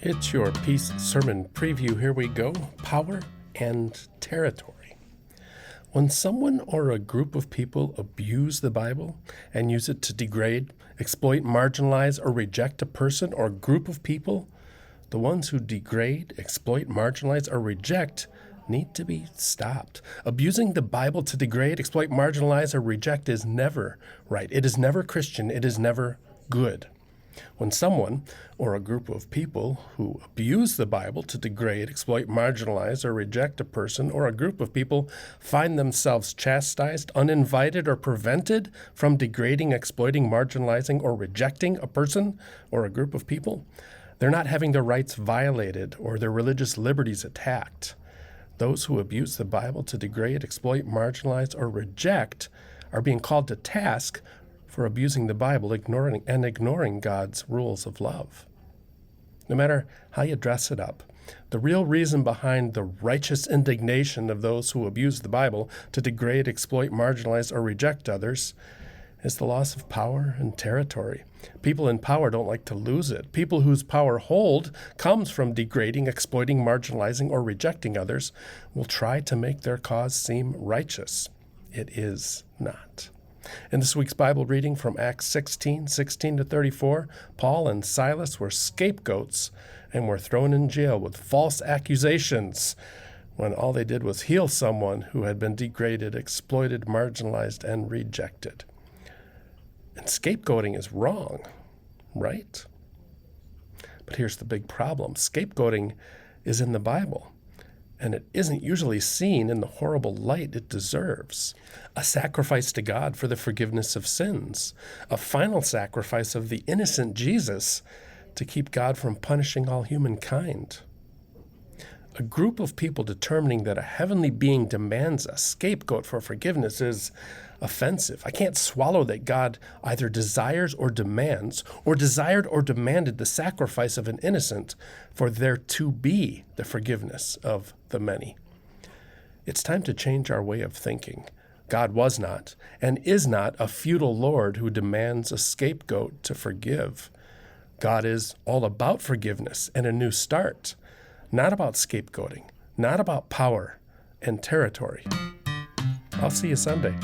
It's your Peace Sermon Preview. Here we go. Power and territory. When someone or a group of people abuse the Bible and use it to degrade, exploit, marginalize, or reject a person or group of people, the ones who degrade, exploit, marginalize, or reject need to be stopped. Abusing the Bible to degrade, exploit, marginalize, or reject is never right. It is never Christian. It is never good. When someone or a group of people who abuse the Bible to degrade, exploit, marginalize, or reject a person or a group of people find themselves chastised, uninvited, or prevented from degrading, exploiting, marginalizing, or rejecting a person or a group of people, they're not having their rights violated or their religious liberties attacked. Those who abuse the Bible to degrade, exploit, marginalize, or reject are being called to task for abusing the Bible, ignoring God's rules of love. No matter how you dress it up, the real reason behind the righteous indignation of those who abuse the Bible to degrade, exploit, marginalize, or reject others is the loss of power and territory. People in power don't like to lose it. People whose power hold comes from degrading, exploiting, marginalizing, or rejecting others will try to make their cause seem righteous. It is not. In this week's Bible reading from Acts 16:16-34, Paul and Silas were scapegoats and were thrown in jail with false accusations when all they did was heal someone who had been degraded, exploited, marginalized, and rejected. And scapegoating is wrong, right? But here's the big problem. Scapegoating is in the Bible, and it isn't usually seen in the horrible light it deserves. A sacrifice to God for the forgiveness of sins, a final sacrifice of the innocent Jesus to keep God from punishing all humankind. A group of people determining that a heavenly being demands a scapegoat for forgiveness is offensive. I can't swallow that God either desires or demands, or desired or demanded the sacrifice of an innocent for there to be the forgiveness of the many. It's time to change our way of thinking. God was not and is not a feudal Lord who demands a scapegoat to forgive. God is all about forgiveness and a new start, not about scapegoating, not about power and territory. I'll see you Sunday.